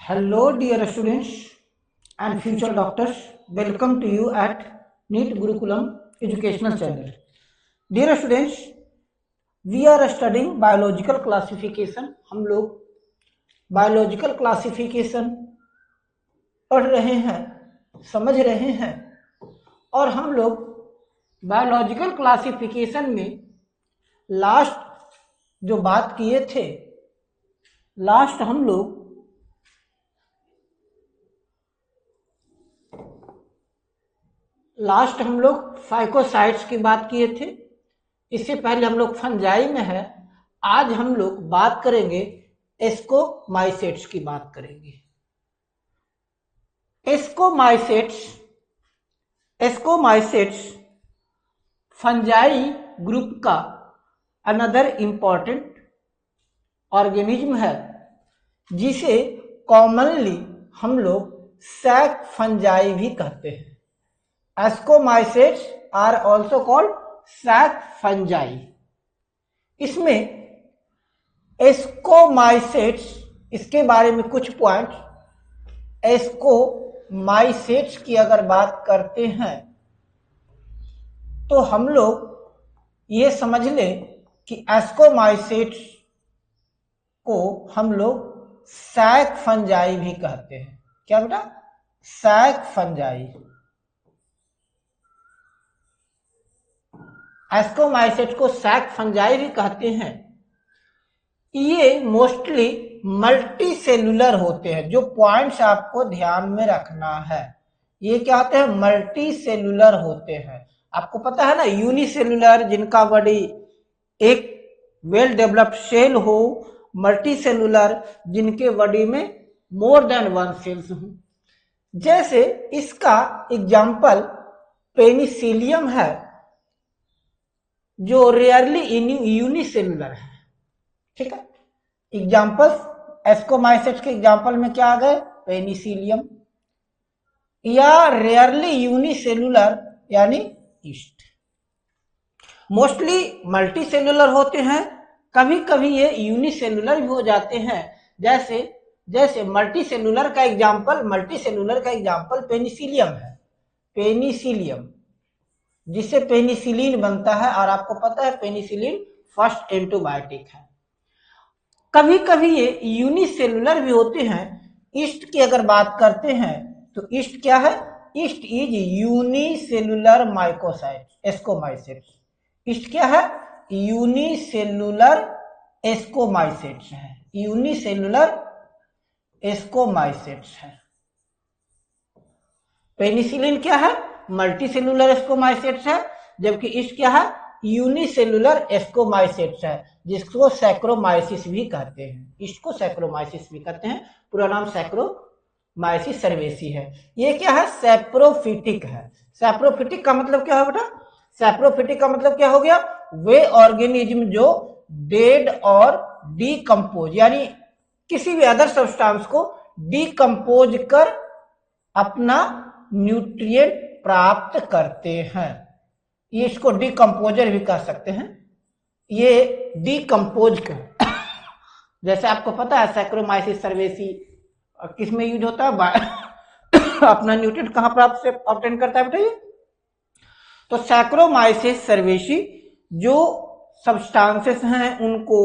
Hello, dear students and future doctors. Welcome to you at NEET Gurukulam Educational Channel. Dear students, we are studying biological classification. हम लोग biological classification पढ़ रहे हैं, समझ रहे हैं, और हम लोग biological classification में लास्ट जो बात किए थे, लास्ट हम लोग फाइकोसाइट्स की बात किए थे। इससे पहले हम लोग फंजाई में है। आज हम लोग बात करेंगे एस्कोमाइसेट्स की बात करेंगे। एस्कोमाइसेट्स फंजाई ग्रुप का अनदर इंपॉर्टेंट ऑर्गेनिज्म है, जिसे कॉमनली हम लोग सैक फंजाई भी कहते हैं। Ascomycetes are also called sac fungi. इसमें एस्कोमाइसेट्स, इसके बारे में कुछ पॉइंट, एस्कोमाइसेट्स की अगर बात करते हैं तो हम लोग ये समझ लें कि एस्कोमाइसेट्स को हम लोग सैक फंजाई भी कहते हैं। क्या बेटा? Sac fungi. एस्कोमाइसेट्स को सैक फंजाई भी कहते हैं। ये मोस्टली मल्टी सेलुलर होते हैं। जो पॉइंट्स आपको ध्यान में रखना है, ये क्या होते हैं? मल्टी सेलुलर होते हैं। आपको पता है ना, यूनिसेलुलर जिनका बॉडी एक वेल डेवलप्ड सेल हो, मल्टी सेलुलर जिनके बॉडी में मोर देन वन सेल्स हो। जैसे इसका एग्जाम्पल पेनिसिलियम है, जो रेयरली यूनिसेलुलर है। ठीक है, एग्जाम्पल्स एस्कोमाइसेट्स के एग्जाम्पल में क्या आ गए? पेनिसिलियम, या रेयरली यूनिसेलुलर यानी ईस्ट। मोस्टली मल्टी सेलुलर होते हैं, कभी कभी ये यूनिसेलुलर भी हो जाते हैं। जैसे मल्टी सेलुलर का एग्जाम्पल पेनिसिलियम है। पेनिसिलियम जिससे पेनिसिलिन बनता है, और आपको पता है पेनिसिलिन फर्स्ट एंटीबायोटिक है। कभी कभी ये यूनिसेलुलर भी होते हैं। ईस्ट की अगर बात करते हैं तो ईस्ट क्या है? Yeast is unicellular mycocyte ascomycetes. Yeast क्या है? यूनिसेलुलर एस्कोमाइसेट्स है। यूनिसेलुलर एस्कोमाइसेट्स है। पेनिसिलिन क्या है? मल्टीसेलुलर एस्कोमाइसेट्स है। जबकि ईस्ट क्या है? यूनिसेलुलर एस्कोमाइसेट्स है, जिसको सैक्रोमाइसिस भी कहते हैं। ईस्ट को सैक्रोमाइसिस भी कहते हैं। पूरा नाम सैक्रोमाइसिस सर्वेसी है। ये क्या है? सैप्रोफिटिक है। सैप्रोफिटिक का मतलब क्या है बेटा? सैप्रोफिटिक का मतलब क्या हो गया? वे ऑर्गेनिज्म जो डेड और डीकम्पोज, यानी किसी भी अदर सब्सटेंस को डीकम्पोज कर अपना न्यूट्रिएंट प्राप्त करते हैं। ये इसको डीकम्पोजर भी कह सकते हैं। ये डीकम्पोज कर जैसे आपको पता है सैक्रोमाइसिस सर्वेसी किस में यूज होता है? अपना न्यूट्रिएंट कहां प्राप्त से ऑब्टेन करता है बेटा? ये तो सैक्रोमाइसिस सर्वेसी जो सब्सटेंसेस हैं उनको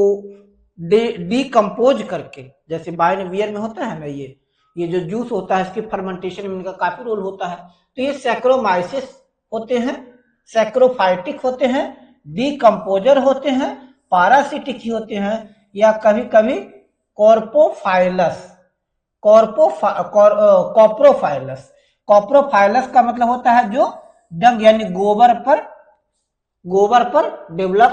डीकम्पोज करके, जैसे बायोनिवियर में होता है ना, ये जो जूस होता है, इसकी फर्मेंटेशन में इनका काफी रोल होता है। तो ये सैक्रोमाइसिस होते हैं, सैक्रोफाइटिक होते हैं, डीकम्पोजर होते हैं, पारासिटिक ही होते हैं, या कभी कभी कॉप्रोफाइलस। कॉप्रोफाइलस का मतलब होता है जो डंग यानी गोबर पर डेवलप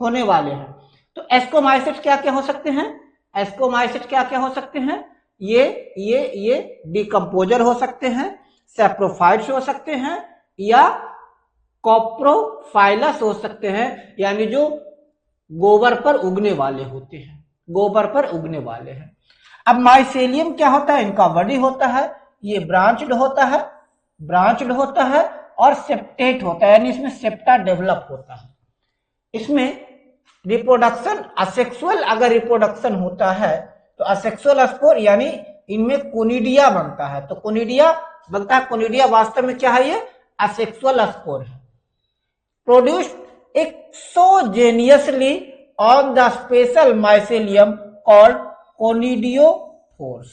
होने वाले हैं। तो एस्कोमाइसेट्स क्या क्या हो सकते हैं? एस्कोमाइसेट्स क्या क्या हो सकते हैं? ये डीकम्पोजर हो सकते हैं, सैप्रोफाइट्स हो सकते हैं, या कॉप्रोफाइलस हो सकते हैं, यानी जो गोबर पर उगने वाले होते हैं, गोबर पर उगने वाले हैं। अब माइसेलियम क्या होता है? इनका बॉडी होता है, ये ब्रांच्ड होता है और सेप्टेट होता है, यानी इसमें सेप्टा डेवलप होता है। इसमें रिप्रोडक्शन असेक्सुअल अगर रिप्रोडक्शन होता है तो असेक्सुअल स्पोर यानी इनमें कोनिडिया बनता है। तो कोनिडिया बनता है, कोनिडिया वास्तव में क्या है, ये असेक्सुअल स्पोर है, produced exogenously on the special mycelium called conidiophores.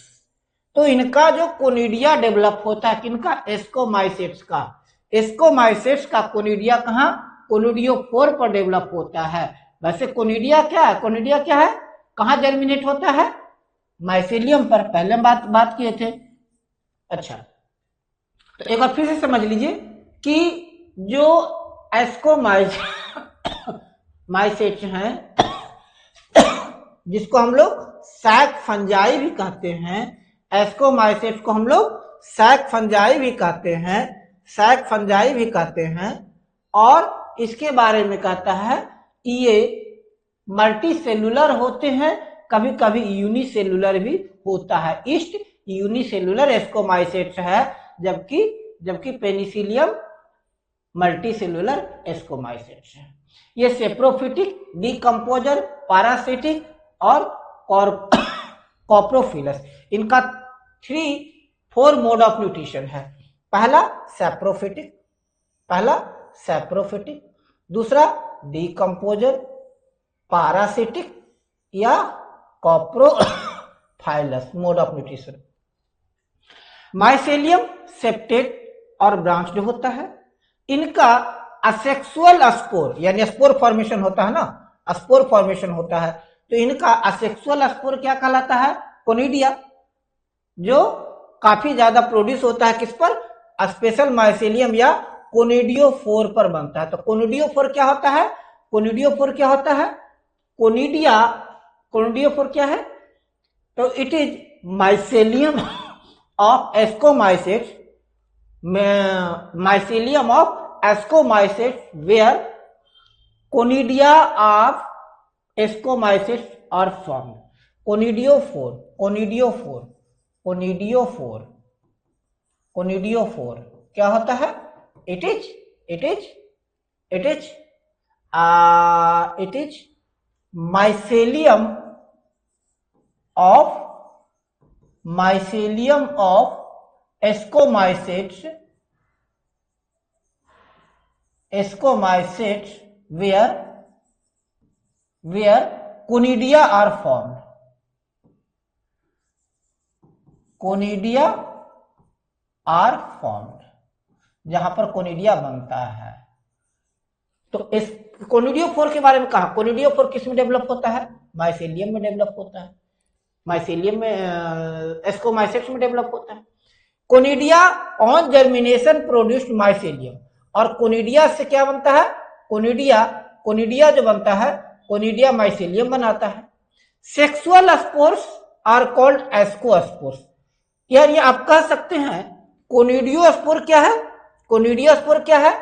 तो इनका जो कोनिडिया डेवलप होता है किनका, एस्कोमाइसेट्स का, एस्कोमाइसेट्स का कोनिडिया कहाँ, कोनिडियोफोर पर डेवलप होता है। वैसे कोनिडिया क्या है, कोनिडिया क्या है, कहाँ जर्मिनेट होता है, माइसेलियम पर, पहले बात किए थे। अच्छा, तो एक बार फिर से समझ लीजिए कि जो एस्कोमाइसेट्स हैं जिसको हम लोग सैक फंजाई भी कहते हैं, एस्कोमाइसेट्स को हम लोग सैक फंजाई भी कहते हैं, सैक फंजाई भी कहते हैं। और इसके बारे में कहता है ये मल्टी सेलुलर होते हैं, कभी कभी यूनिसेलुलर भी होता है। ईस्ट यूनिसेलुलर एस्कोमाइसेट्स है, जबकि पेनिसिलियम मल्टी सेलुलर एस्कोमाइसेट्स है। ये सेप्रोफिटिक, डिकम्पोजर, पैरासिटिक और कॉप्रोफिलस, इनका 3-4 मोड ऑफ न्यूट्रिशन है। पहला सैप्रोफिटिक, दूसरा डिकम्पोजर, पैरासिटिक या coprophilous mode of nutrition. Mycelium septate और ब्रांच्ड होता है। इनका असेक्सुअल स्पोर यानी स्पोर फॉर्मेशन होता है ना, स्पोर फॉर्मेशन होता है, तो इनका असेक्सुअल स्पोर क्या कहलाता है, कोनिडिया, जो काफी ज्यादा प्रोड्यूस होता है किस पर, स्पेशल माइसेलियम या कोनिडियोफोर पर बनता है। तो कोनिडियोफोर क्या होता है, कोनिडियोफोर क्या होता है, कोनिडियोफोर क्या है, तो it is mycelium of ascomycetes, mycelium of ascomycetes where conidia of ascomycetes are formed. Conidiophore क्या होता है, it is mycelium of ascomycetes where conidia are formed. Conidia are formed, जहां पर कोनिडिया बनता है। तो इस कोनिडियोफोर के बारे में कहा, कोनिडियोफोर किस में डेवलप होता है, माइसेलियम में डेवलप होता है, माइसेलियम में एस्कोमाइसेट्स में डेवलप होता है। Conidia on germination produced mycelium, और कोनिडिया से क्या बनता है, कोनिडिया जो बनता है, कोनिडिया माइसेलियम बनाता है। Sexual spores are called ascospores. यार ये आप कह सकते हैं कोनिडियोस्पोर क्या है, कोनिडियोस्पोर क्या है,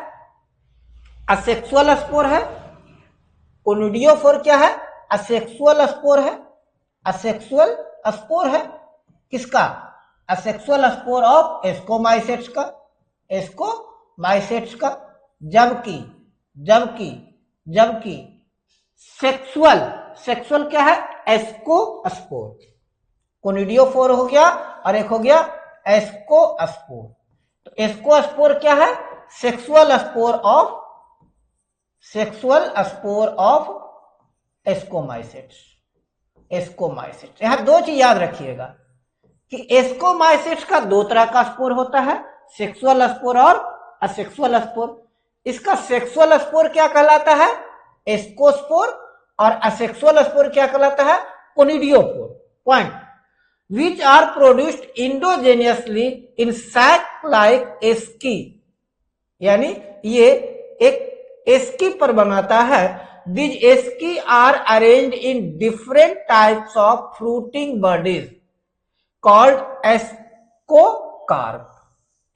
असेक्सुअल स्पोर है। कोनिडियोफोर क्या है, असेक्सुअल स्पोर है, असेक्सुअल स्पोर है किसका, असेक्सुअल स्पोर ऑफ एस्कोमाइसेट्स का, एस्कोमाइसेट्स का। जबकि सेक्सुअल क्या है, एस्कोस्पोर। कोनिडियोफोर हो गया और एक हो गया एस्कोस्पोर। तो एस्कोस्पोर क्या है, सेक्सुअल स्पोर ऑफ एस्कोमाइसेट्स। यहां दो चीज याद रखिएगा कि एस्कोमाइसेट्स का दो तरह का स्पोर होता है, सेक्सुअल स्पोर और असेक्सुअल स्पोर। इसका सेक्सुअल स्पोर क्या कहलाता है, एस्कोस्पोर, और असेक्सुअल स्पोर क्या कहलाता है, conidiophore. Point, which are produced endogenously in sac like asci, यानी ये एक एस्की पर बनाता है। These esci are arranged in different types of fruiting bodies called ascocarp.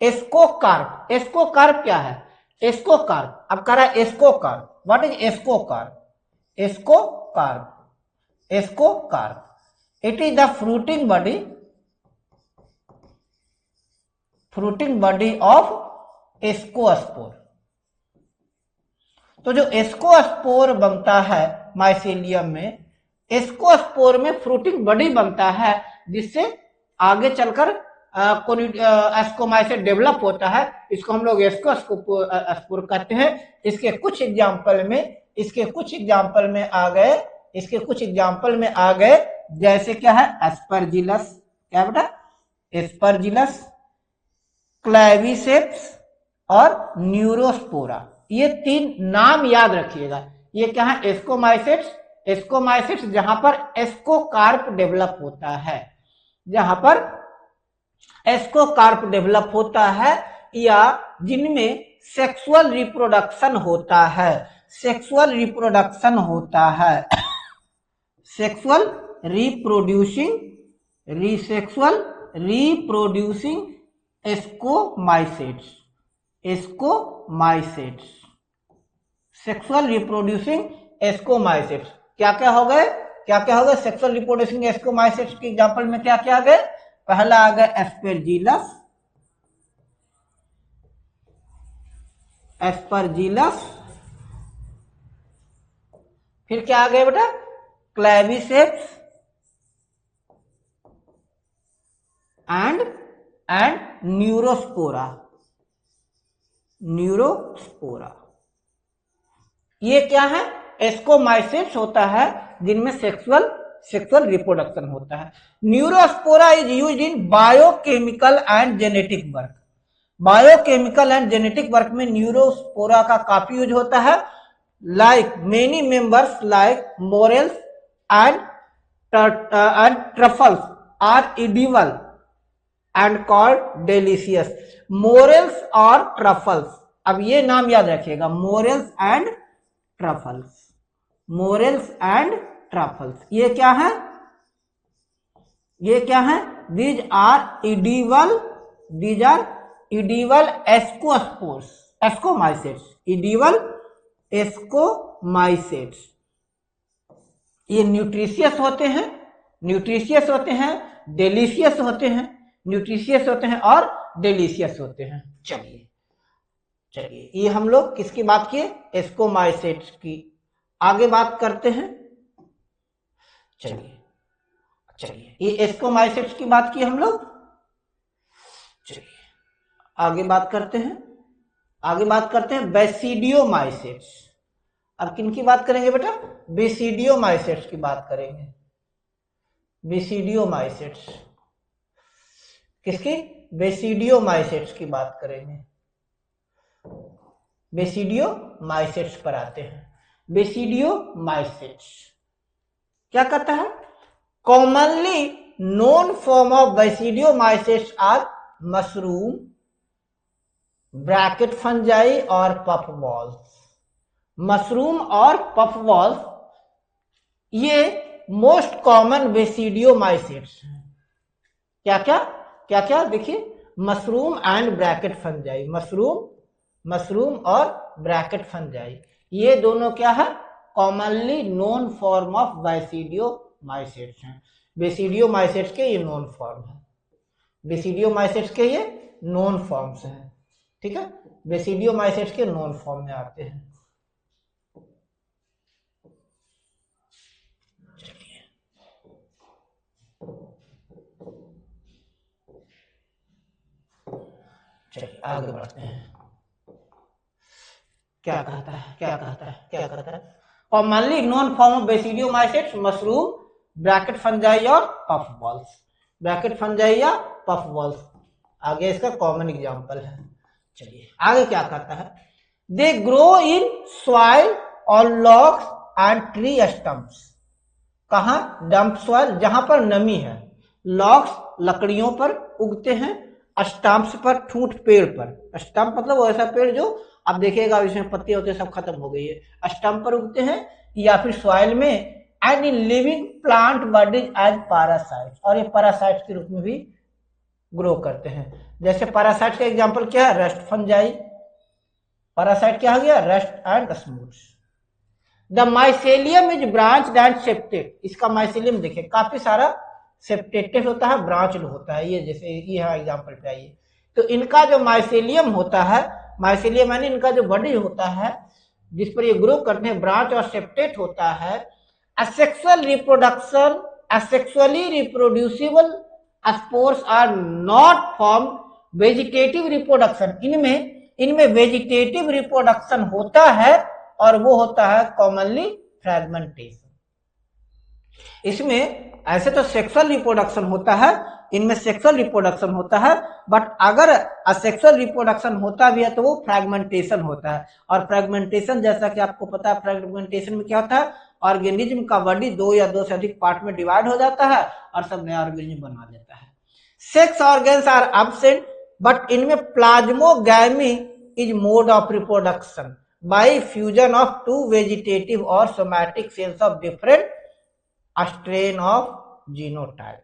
Ascocarp क्या है, ascocarp, अब कह रहा है ascocarp. What is ascocarp? Ascocarp. It is the fruiting body of ascospore. तो जो एस्कोस्पोर बनता है माइसेलियम में, एस्कोस्पोर में फ्रूटिंग बॉडी बनता है, जिससे आगे चलकर एस्कोमाइसेट डेवलप होता है। इसको हम लोग एस्कोस्पोर कहते हैं। इसके कुछ एग्जाम्पल में आ गए जैसे क्या है, एस्परजिलस, क्या बेटा, एस्परजिलस, क्लेविसेप्स और न्यूरोस्पोरा। ये 3 नाम याद रखिएगा। ये क्या है, एस्कोमाइसेट्स जहां पर एस्कोकार्प डेवलप होता है, जहां पर एस्कोकार्प डेवलप होता है, या जिनमें सेक्सुअल रिप्रोडक्शन होता है, sexual reproducing ascomycetes, sexual reproducing ascomycetes. क्या क्या हो गए सेक्सुअल रिप्रोड्यूसिंग एस्कोमाइसेट्स के एग्जांपल में क्या क्या आ गए? पहला आ गया एस्परजिलस, फिर क्या आ गया बेटा, क्लेविसेप्स एंड न्यूरोस्पोरा। ये क्या है, एस्कोमाइसेट्स होता है जिनमें सेक्सुअल रिप्रोडक्शन होता है। Neurospora is used in biochemical and genetic work. Biochemical and genetic work में न्यूरोस्पोरा का काफी यूज होता है। Like many members like morels and truffles are edible and called delicious. Morels और ट्रफल्स, अब ये नाम याद रखिएगा, मोरेल्स एंड ट्रफल्स। ये क्या है, दीज आर एडिबल एस्कोमाइसेट्स। ये न्यूट्रिशियस होते हैं, डिलीशियस होते हैं और डिलीशियस होते हैं। चलिए ये हम लोग किसकी बात किए, एस्कोमाइसेट्स की। आगे बात करते हैं। चलिए ये एस्कोमाइसेट्स की बात की हम लोग। चलिए आगे बात करते हैं बेसिडियोमाइसेट्स। अब किनकी बात करेंगे बेटा, बेसिडियोमाइसेट्स की बात करेंगे। बेसिडियोमाइसेट्स किसकी, बेसिडियोमाइसेट्स की बात करेंगे। बेसिडियोमाइसेट्स पर आते हैं। बेसिडियोमाइसेट्स क्या कहता है, commonly known form of basidiomycetes are mushroom, bracket fungi और पफ बॉल्स। मशरूम और पफ बॉल्स ये मोस्ट कॉमन बेसिडियोमाइसेट्स हैं। क्या देखिए, mushroom and bracket fungi, mushroom और ब्रैकेट फंजाई, ये दोनों क्या है, commonly known form of basidiomycetes हैं। बेसिडियोमाइसेट्स के ये नोन फॉर्म है, बेसिडियोमाइसेट्स के ये नोन फॉर्म्स हैं। ठीक है, बेसिडियोमाइसेट्स के नोन फॉर्म में आते हैं। चलिए आगे बढ़ते हैं। क्या कहता है, commonly known form of basidiomycetes mushroom, bracket fungi और पफ बॉल्स। ब्रैकेट फंजाई या पफ बॉल्स आगे इसका कॉमन एग्जांपल है। चलिए आगे क्या कहता है, दे ग्रो इन सॉइल और लॉग्स एंड ट्री स्टम्प्स। कहा, डंप सॉइल जहां पर नमी है, लॉग्स लकड़ियों पर उगते हैं, स्टम्प्स पर ठूंठ पेड़ पर। स्टम्प मतलब वो ऐसा पेड़ जो आप देखिएगा इसमें पत्ते होते सब खत्म हो गई है, स्टम्प पर उगते हैं या फिर सॉइल में। And in living plant bodies as parasites, और ये पैरासाइट्स के रूप में भी ग्रो करते हैं। जैसे पैरासाइट का एग्जांपल क्या है, रस्ट फंजाई। पैरासाइट क्या हो गया, rust and smuts. The mycelium is branch and septate. इसका माइसेलियम देखिए काफी सारा सेप्टेटेड होता है, ब्रांच होता है। ये जैसे ये एग्जांपल पे आइए, तो इनका जो माइसेलियम होता है, यानी इनका जो बॉडी होता है जिस पर ये ग्रो करते हैं, ब्रांच और सेप्टेट होता है, asexual reproduction, asexually reproducible spores are not formed vegetative reproduction, इनमें वेजिटेटिव रिप्रोडक्शन होता है और वो होता है कॉमनली फ्रेगमेंटेशन। इसमें ऐसे तो सेक्सुअल रिप्रोडक्शन होता है, इनमें सेक्सुअल रिप्रोडक्शन होता है, बट अगर असेक्सुअल रिप्रोडक्शन होता भी है तो वो फ्रेगमेंटेशन होता है। और फ्रेगमेंटेशन जैसा कि आपको पता है, फ्रेगमेंटेशन में क्या होता है, ऑर्गेनिज्म का बॉडी 2 या 2 से अधिक पार्ट में डिवाइड हो जाता है और सब नया ऑर्गेनिज्म बना देता है। Sex organs are absent, but इनमें plasmogamy is mode of reproduction by fusion of 2 vegetative और somatic cells of different strain of genotype.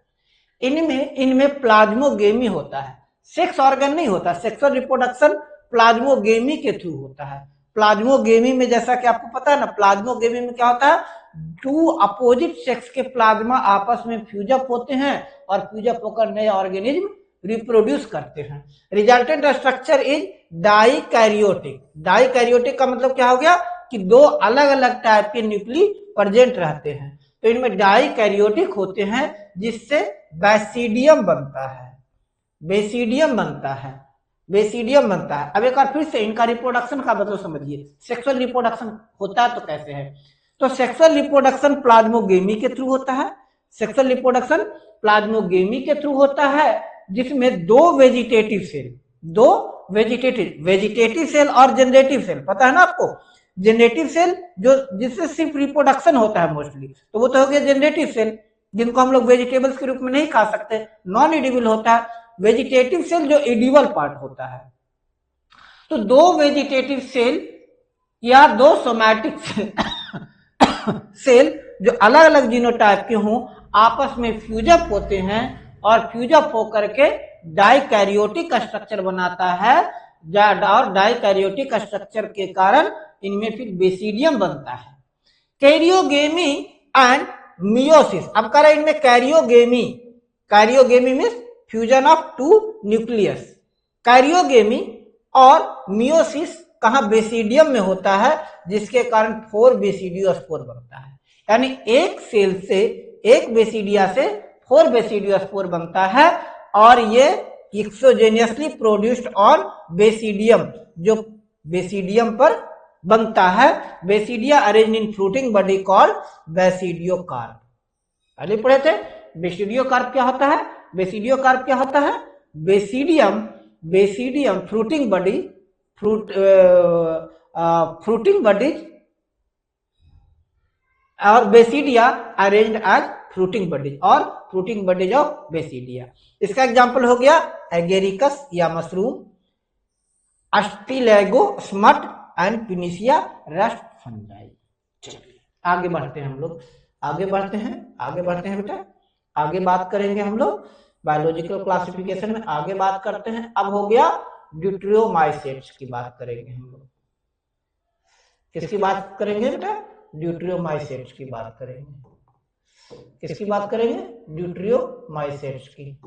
इनमें प्लाज्मोगेमी होता है, सेक्स ऑर्गन नहीं होता। सेक्सुअल रिप्रोडक्शन प्लाज्मोगेमी के थ्रू होता है। प्लाज्मोगेमी में जैसा कि आपको पता है ना, प्लाज्मोगेमी में क्या होता है, 2 अपोजिट सेक्स के प्लाज्मा आपस में फ्यूजअप होते हैं और फ्यूजअप होकर नए ऑर्गेनिज्म रिप्रोड्यूस करते हैं। Resultant structure is dikaryotic. Dikaryotic का मतलब क्या हो गया कि 2 अलग अलग टाइप के न्यूक्ली प्रेजेंट रहते हैं, तो इनमें डाइकैरियोटिक होते हैं, जिससे बेसिडियम बनता है। बेसिडियम बनता है, बेसिडियम बनता है। अब एक बार फिर से इनका रिप्रोडक्शन का मतलब समझिए। सेक्सुअल रिप्रोडक्शन होता है तो कैसे है, तो सेक्सुअल रिप्रोडक्शन प्लाज्मोगेमी के थ्रू होता है। सेक्सुअल रिप्रोडक्शन प्लाज्मोगेमी के थ्रू होता है, जिसमें 2 वेजिटेटिव सेल, 2 वेजिटेटिव सेल और जनरेटिव सेल, पता है ना आपको। जनरेटिव सेल जो जिससे सिर्फ रिप्रोडक्शन होता है मोस्टली, तो वो तो हो गया जनरेटिव सेल, जिनको हम लोग वेजिटेबल्स के रूप में नहीं खा सकते, नॉन एडिबल होता है। वेजिटेटिव सेल जो एडिबल पार्ट होता है। तो 2 वेजिटेटिव सेल या 2 सोमैटिक सेल जो अलग अलग जीनोटाइप के हों, आपस में फ्यूजअप होते हैं और फ्यूजअप होकर के डाइकैरियोटिक स्ट्रक्चर बनाता है, और डाइकैरियोटिक स्ट्रक्चर के कारण इनमें फिर बेसिडियम बनता है। कैरियोगेमी एंड मियोसिस, अब कह रहे हैं इनमें karyogamy, karyogamy means fusion of 2 nucleus. Karyogamy और मियोसिस कहाँ, बेसिडियम में होता है, जिसके कारण 4 बेसिडियोस्पोर बनता है। यानी एक सेल से, एक बेसिडिया से 4 बेसिडियोस्पोर बनता है, और ये एक्सोजेनियसली प्रोड्यूस्ड ऑन बेसिडियम, जो बेसिडियम पर बनता है। Basidia arranged in fruiting body called basidiocarp. पहले पढ़े थे बेसिडियोकार्प क्या होता है। बेसिडियोकार्प क्या होता है, basidium fruiting body, fruiting bodies और basidia arranged as fruiting bodies और फ्रूटिंग बॉडीज ऑफ बेसिडिया। इसका एग्जांपल हो गया एगेरिकस या mushroom, Ustilago smut and Puccinia rust fungi. चलिए आगे बढ़ते हैं हम लोग, आगे बढ़ते हैं बेटा, आगे बात करेंगे हम लोग बायोलॉजिकल क्लासिफिकेशन में, आगे बात करते हैं। अब हो गया ड्यूटेरियोमाइसेट्स की बात करेंगे हम लोग। किसकी बात करेंगे बेटा, ड्यूटेरियोमाइसेट्स की बात करेंगे। किसकी बात करेंगे, ड्यूटेरियोमाइसेट्स की।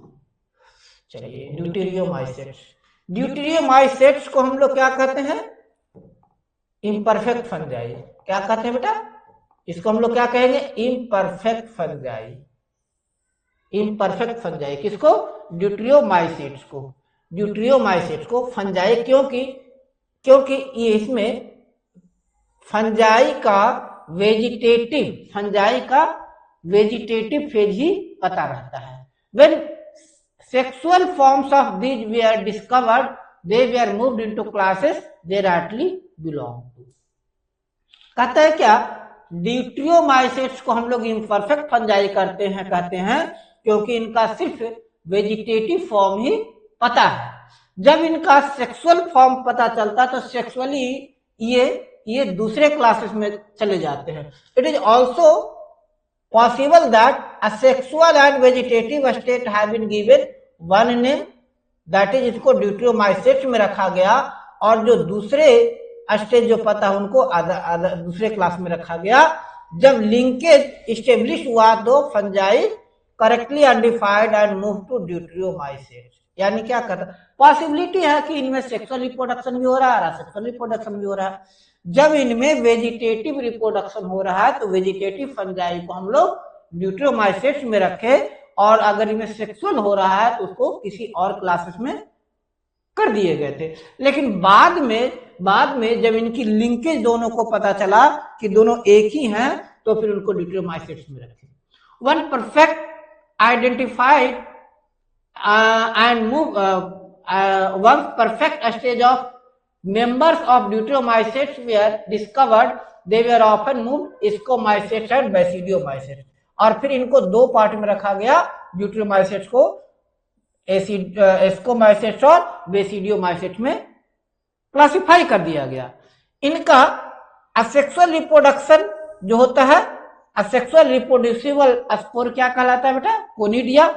चलिए ड्यूटेरियोमाइसेट्स, ड्यूटेरियोमाइसेट्स को हम लोग क्या कहते हैं, इम्परफेक्ट फंजाई। क्या कहते हैं बेटा, इसको हम लोग क्या कहेंगे, इम्परफेक्ट फंजाई। इम्परफेक्ट फंजाई किसको, ड्यूटेरियोमाइसेट्स को। ड्यूटेरियोमाइसेट्स को फंजाई क्योंकि ये इसमें फंजाई का वेजिटेटिव फेज ही पता रहता है। When sexual forms of these were discovered, they were moved into classes they rightly belong to। कहता है क्या, ड्यूटेरियोमाइसेट्स को हम लोग इम्परफेक्ट फंजाई कहते हैं क्योंकि इनका सिर्फ वेजिटेटिव फॉर्म ही पता है। जब इनका सेक्सुअल फॉर्म पता चलता है तो सेक्सुअली ये दूसरे क्लासेस में चले जाते हैं। It is also possible that a sexual and vegetative state have been given one name, that is इसको ड्यूटेरियोमाइसेट्स में रखा गया, और जो दूसरे स्टेज जो पता है उनको दूसरे क्लास में रखा गया। जब लिंकेज इस्टेब्लिश हुआ तो fungi correctly identified and move to deuteromycetes. यानी क्या करता, पॉसिबिलिटी है कि इनमें सेक्सुअल रिप्रोडक्शन भी हो रहा है, असेक्सुअल रिप्रोडक्शन भी हो रहा है। जब इनमें वेजिटेटिव रिप्रोडक्शन हो रहा है तो वेजिटेटिव फंजाई को हम लोग ड्यूटेरोमाइसेट्स में रखे, और अगर इनमें सेक्सुअल हो रहा है तो उसको किसी और क्लासेस में कर दिए गए थे। लेकिन बाद में जब इनकी लिंकेज दोनों को पता चला कि दोनों एक ही हैं, तो फिर उनको ड्यूटेरोमाइसेट्स में रखे। One perfect identified and move one perfect stage of members of deuteromycetes were discovered, they were often moved ascomycetes and basidiomycetes, और फिर इनको दो पार्ट में रखा गया, ड्यूटेरोमाइसेट्स को एस्कोमाइसेट्स और बेसिडियोमाइसेट्स में क्लासिफाई कर दिया गया। इनका असेक्सुअल रिप्रोडक्शन जो होता है, असेक्सुअल रिप्रोड्यूसिबल स्पोर क्या कहलाता है बेटा? कोनिडिया।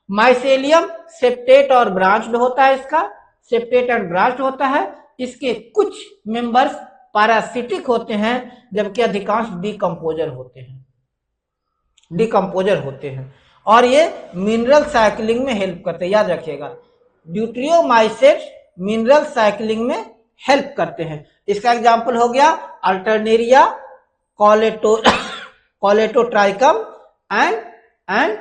माइसेलियम सेप्टेट और ब्रांच्ड होता है, इसका सेप्टेट एंड ब्रांच्ड होता है। इसके कुछ मेंबर्स पैरासिटिक होते हैं, जबकि अधिकांश डिकम्पोजर होते हैं और ये मिनरल साइकिलिंग में हेल्प करते हैं। याद रखिएगा, ड्यूटेरोमाइसेट्स मिनरल साइकिलिंग में हेल्प करते हैं। इसका एग्जांपल हो गया अल्टरनेरिया, कॉलेटोट्राइकम एंड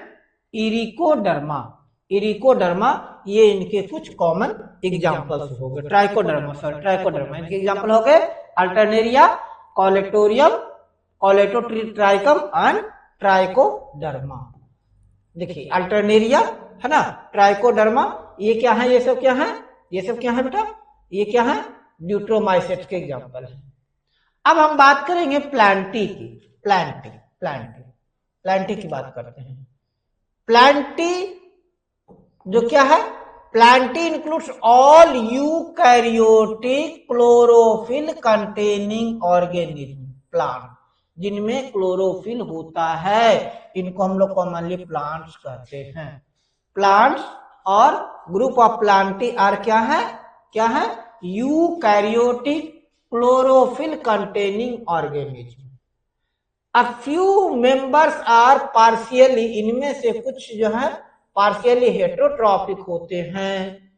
इरिकोडर्मा। ये इनके कुछ कॉमन एग्जांपल्स हो गए। ट्राइकोडर्मा इनके एग्जांपल हो गए अल्टरनेरिया, कॉलेटोट्राइकम एंड ट्राइकोडर्मा। देखिए अल्टरनेरिया है ना, ट्राइकोडर्मा, ये क्या है? ये सब क्या है बेटा? ये क्या है? ड्यूटेरोमाइसेट्स के एग्जांपल है। अब हम बात करेंगे प्लांटी की। प्लांटी की बात करते हैं। प्लांटी जो क्या है? Plantae includes all eukaryotic chlorophyll containing organism plant, जिनमें क्लोरोफिल होता है, इनको हम लोग कॉमनली प्लांट्स कहते हैं। प्लांट्स और ग्रुप ऑफ प्लांटी आर क्या है? Eukaryotic chlorophyll containing organism. A few members are partially, इनमें से कुछ जो है पार्शियली हेटेरोट्रॉपिक होते हैं,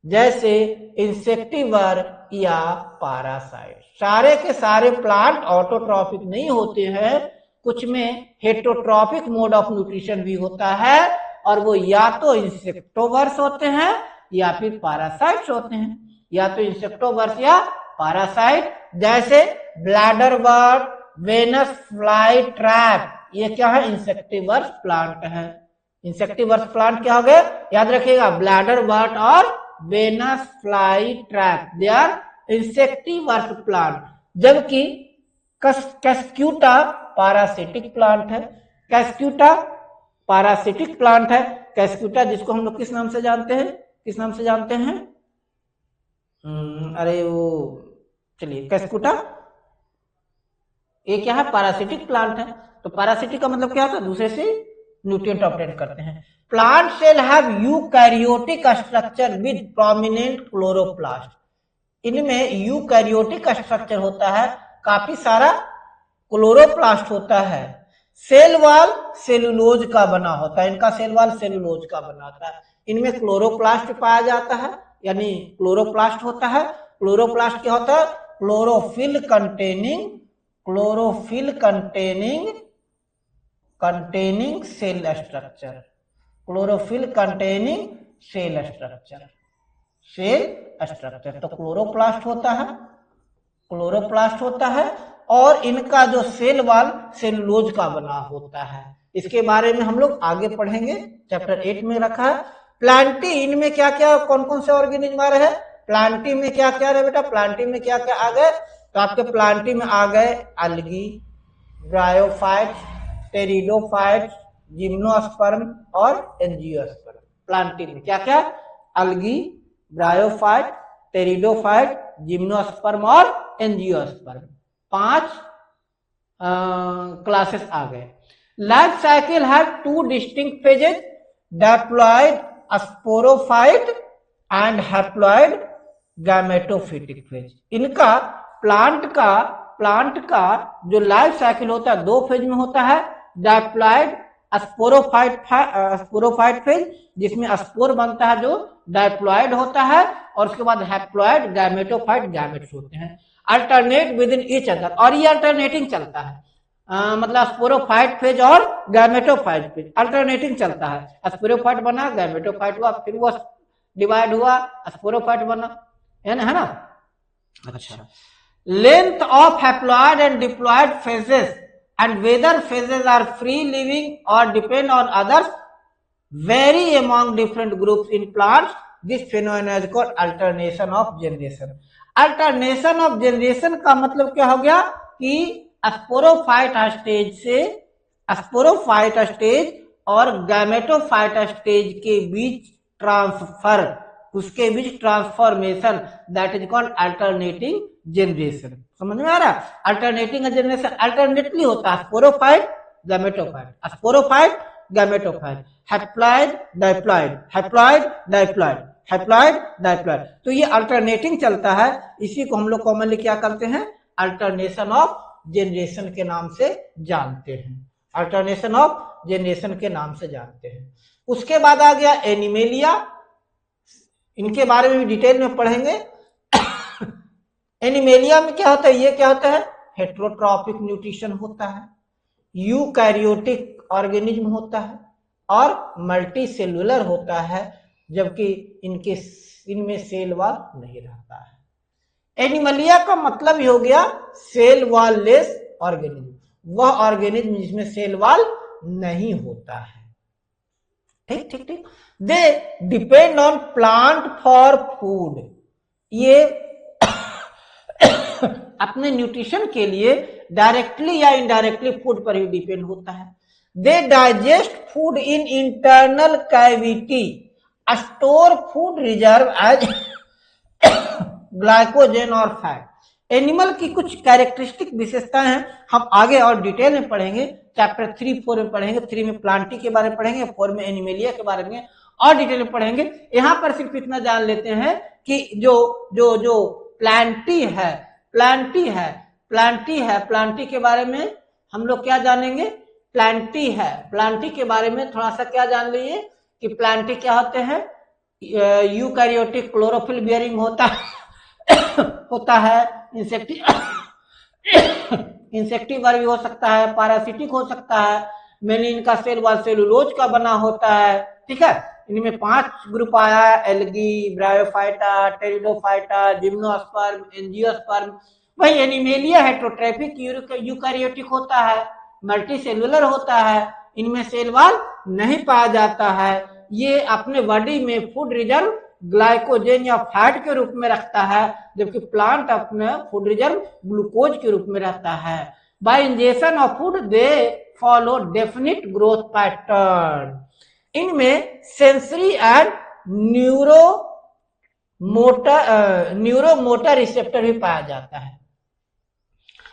जैसे इंसेक्टिवर या पैरासाइट। सारे के सारे प्लांट ऑटोट्रॉपिक नहीं होते हैं, कुछ में हेटेरोट्रॉपिक मोड ऑफ न्यूट्रिशन भी होता है, और वो या तो इंसेक्टोवर्स होते हैं या फिर पैरासाइट्स होते हैं, या तो इंसेक्टोवर्स या पैरासाइट, जैसे bladderwort, Venus fly trap, ये क्या है? इंसेक्टिवर्स प्लांट है। इंसेक्टिवर्स प्लांट क्या हो गए? याद रखिएगा, ब्लैडर वर्ट और Venus fly trap, they are insectivores plant. जबकि कैस्क्यूटा पैरासिटिक प्लांट है। कैस्क्यूटा जिसको हम लोग किस नाम से जानते हैं? अरे वो चलिए, कैस्क्यूटा ये क्या है? पैरासिटिक प्लांट है। तो पैरासिटिक का मतलब क्या होता है? दूसरे से न्यूट्रिएंट ऑब्टेन करते हैं। Plant cell have eukaryotic structure with prominent chloroplast. इनमें यूकैरियोटिक स्ट्रक्चर होता है, काफी सारा क्लोरोप्लास्ट होता है। सेल वॉल सेलुलोज का बना होता है, इनका सेल वॉल सेलुलोज का बना होता है। इनमें क्लोरोप्लास्ट पाया जाता है, यानी क्लोरोप्लास्ट होता है। क्लोरोप्लास्ट क्या होता है? Chlorophyll containing cell structure. तो क्लोरोप्लास्ट होता है और इनका जो सेल वॉल सेलुलोज का बना होता है। इसके बारे में हम लोग आगे पढ़ेंगे, चैप्टर 8 में रखा है। प्लांटी, इनमें क्या क्या कौन कौन से ऑर्गेनिज्म आ रहे हैं? प्लांटी में क्या क्या रहे बेटा? प्लांटी में क्या क्या आ गए? तो आपके प्लांटी में आ गए अलगी, ब्रायोफाइट्स, टेरिडोफाइट्स, जिम्नोस्पर्म और एंजियोस्पर्म। प्लांटी में क्या क्या? अलगी, ब्रायोफाइट, टेरिडोफाइट, जिम्नोस्पर्म और एंजियोस्पर्म। 5 क्लासेस आ गए। Life cycle have 2 distinct phases, diploid sporophyte and haploid gametophytic phase. इनका प्लांट का जो लाइफ साइकिल होता है 2 फेज में होता है। डिप्लॉयड स्पोरोफाइट फेज, जिसमें स्पोर बनता है जो डिप्लॉयड होता है, और उसके बाद हैप्लॉयड गैमेटोफाइट, गैमेट्स होते हैं। Alternate with in each other, और ये अल्टरनेटिंग चलता है। मतलब स्पोरोफाइट फेज और गैमेटोफाइट फेज अल्टरनेटिंग चलता है। स्पोरोफाइट बना, गैमेटोफाइट हुआ, फिर वो डिवाइड हुआ, स्पोरोफाइट बना, है ना। अच्छा, length of haploid and diploid phases and whether phases are free living और depend on others vary among different groups in plants. This phenomenon is called alternation of generation. Alternation of generation का मतलब क्या हो गया कि sporophyte stage से sporophyte stage और gametophyte stage के बीच ट्रांसफर, उसके बीच transformation, that is called alternating generation. समझ में आ रहा है? अल्टरनेटिंग जनरेशन अल्टरनेटली होता है, sporophyte gametophyte, sporophyte gametophyte, haploid diploid, haploid diploid, haploid diploid. तो ये अल्टरनेटिंग चलता है, इसी को हम लोग कॉमनली क्या करते हैं, अल्टरनेशन ऑफ जनरेशन के नाम से जानते हैं, अल्टरनेशन ऑफ जनरेशन के नाम से जानते हैं। उसके बाद आ गया एनिमेलिया, इनके बारे में भी डिटेल में पढ़ेंगे। एनिमेलिया में क्या होता है, ये क्या होता है, हेट्रोट्रॉपिक न्यूट्रिशन होता है, यूकैरियोटिक ऑर्गेनिज्म होता है और मल्टी सेलुलर होता है, जबकि इनमें सेल वॉल नहीं रहता है। एनिमलिया का मतलब ही हो गया सेल वॉल लेस ऑर्गेनिज्म, वह ऑर्गेनिज्म जिसमें सेल वॉल नहीं होता है। ठीक ठीक ठीक। They depend on plant for food, ये अपने न्यूट्रिशन के लिए डायरेक्टली या इनडायरेक्टली फूड पर ही डिपेंड होता है। They digest food in internal cavity, store food reserve as glycogen और फैट। एनिमल की कुछ कैरेक्टरिस्टिक विशेषताएं हैं, हम आगे और डिटेल में पढ़ेंगे, चैप्टर 3-4 में पढ़ेंगे। 3 में प्लांटी के बारे में पढ़ेंगे, 4 में एनिमेलिया के बारे में और डिटेल में पढ़ेंगे। यहाँ पर सिर्फ इतना जान लेते हैं कि जो जो जो प्लांटी है, प्लांटी के बारे में हम लोग क्या जानेंगे, प्लांटी है, प्लांटी के बारे में थोड़ा सा क्या जान लीजिए कि प्लांटी क्या होते हैं, यूकैरियोटिक क्लोरोफिल बियरिंग होता है, इंसेक्टिवर भी हो सकता है, पैरासिटिक हो सकता है, मैंने इनका सेल वॉल सेलुलोज का बना होता है। ठीक है, इनमें 5 ग्रुप आया है, algae, bryophyta, pteridophyta, gymnosperm, angiosperm. वही एनिमेलिया हेट्रोट्रॉपिक यूकैरियोटिक होता है, मल्टी सेलुलर होता है, इनमें सेल वॉल नहीं पाया जाता है, ये अपने बॉडी में फूड रिजर्व ग्लाइकोजन या फैट के रूप में रखता है, जबकि प्लांट अपने फूड रिजर्व ग्लूकोज के रूप में रहता है। Bye injection of food they follow definite growth pattern. इनमें सेंसरी एंड न्यूरोमोटर रिसेप्टर भी पाया जाता है।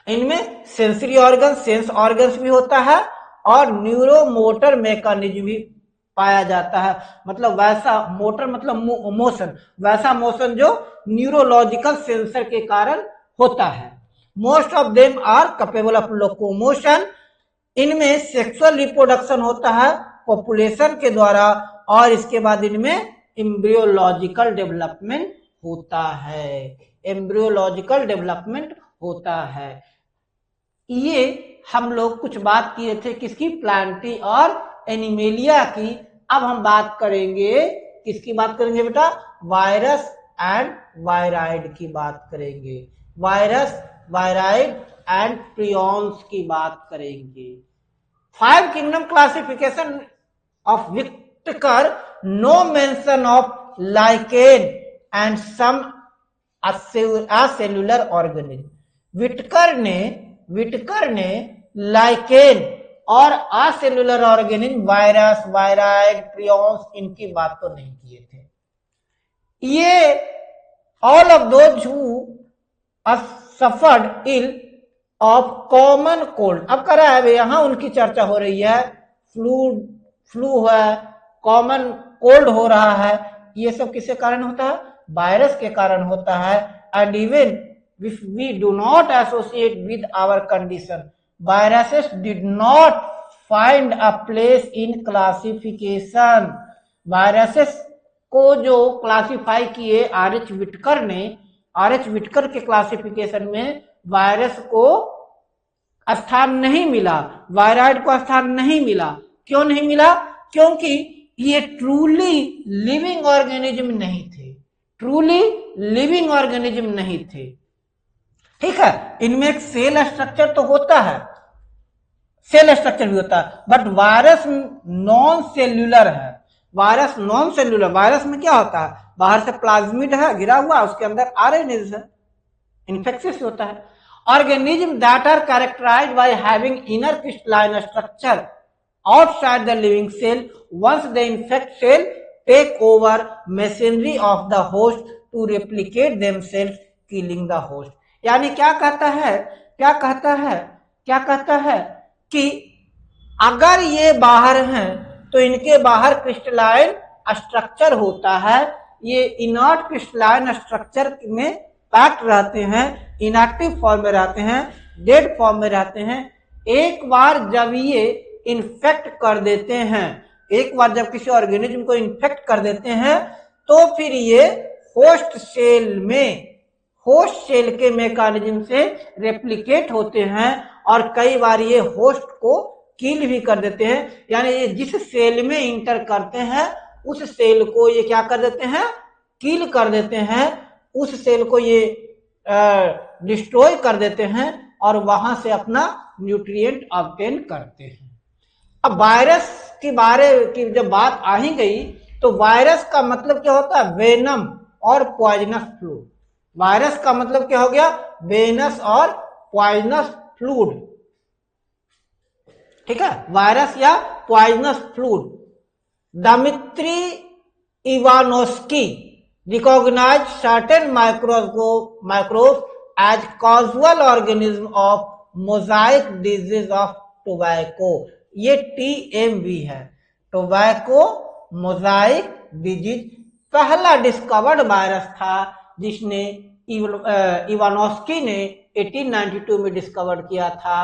इनमें सेंसरी ऑर्गन, सेंस ऑर्गन्स भी होता है और न्यूरोमोटर मैकेनिज्म भी पाया जाता है। मतलब वैसा मोटर मतलब मोशन, वैसा मोशन जो न्यूरोलॉजिकल सेंसर के कारण होता है। Most of them are capable of locomotion. इनमें सेक्सुअल रिप्रोडक्शन होता है पॉपुलेशन के द्वारा, और इसके बाद इनमें एम्ब्रियोलॉजिकल डेवलपमेंट होता है, एम्ब्रियोलॉजिकल डेवलपमेंट होता है। ये हम लोग कुछ बात किए थे किसकी, प्लांटी और एनिमेलिया की। अब हम बात करेंगे किसकी बात करेंगे बेटा, वायरस एंड वायराइड की बात करेंगे, वायरस, वायराइड एंड प्रियॉन्स की बात करेंगे। 5 किंगडम क्लासिफिकेशन ऑफ विक्टर, no mention of lichen and some acellular organism. Whittaker ने लाइकेन और acellular organism, virus, viroid, prions, इनकी बात तो नहीं किए थे। ये all of those who suffered ill of common cold, अब कर रहा है यहां उनकी चर्चा हो रही है, फ्लू है, कॉमन कोल्ड हो रहा है, ये सब किसके कारण होता है, वायरस के कारण होता है। And even if we do not associate with our condition, viruses did not find a place in classification। Viruses को जो क्लासिफाई किए आर.एच. विटकर ने RH विटकर के क्लासिफिकेशन में वायरस को स्थान नहीं मिला, वायरॉइड को स्थान नहीं मिला। क्यों नहीं मिला? क्योंकि ये ट्रूली लिविंग ऑर्गेनिज्म नहीं थे, ट्रूली लिविंग ऑर्गेनिज्म नहीं थे। ठीक है, इनमें एक सेल स्ट्रक्चर तो होता है, सेल स्ट्रक्चर भी होता है, बट वायरस नॉन सेल्यूलर है। वायरस नॉन सेल्यूलर, वायरस में क्या होता है, बाहर से प्लाज्मिड है गिरा हुआ, उसके अंदर आरएनएज है, इन्फेक्शियस होता है। Organism that are characterised by having inner crystalline structure outside the living cell, once they infect cell take over machinery of the host to replicate themselves, killing the host। यानी क्या कहता है, क्या कहता है, क्या कहता है कि अगर ये बाहर हैं तो इनके बाहर क्रिस्टलाइन स्ट्रक्चर होता है, ये इनर्ट क्रिस्टलाइन स्ट्रक्चर में पैक्ड रहते हैं, इनएक्टिव फॉर्म में रहते हैं, डेड फॉर्म में रहते हैं। एक बार जब ये इन्फेक्ट कर देते हैं, एक बार जब किसी ऑर्गेनिज्म को इन्फेक्ट कर देते हैं तो फिर ये होस्ट सेल में, होस्ट सेल के मैकेनिज्म से रेप्लिकेट होते हैं और कई बार ये होस्ट को किल भी कर देते हैं। यानी ये जिस सेल में इंटर करते हैं उस सेल को ये क्या कर देते हैं, किल कर देते हैं, उस सेल को ये डिस्ट्रॉय कर देते हैं और वहां से अपना न्यूट्रिएंट ऑब्टेन करते हैं। अब वायरस के बारे की जब बात आ ही गई तो वायरस का मतलब क्या होता है, वेनम और पॉइजनस फ्लूइड। वायरस का मतलब क्या हो गया, वेनस और पॉइजनस फ्लूइड। ठीक है, वायरस या poisonous fluid. Dmitry Ivanovsky recognized certain microbes as causal organism of mosaic disease of tobacco। ये TMV है, टोबैको मोजाइक डिजीज पहला डिस्कवर्ड वायरस था जिसने इवानोस्की ने 1892 में डिस्कवर किया था।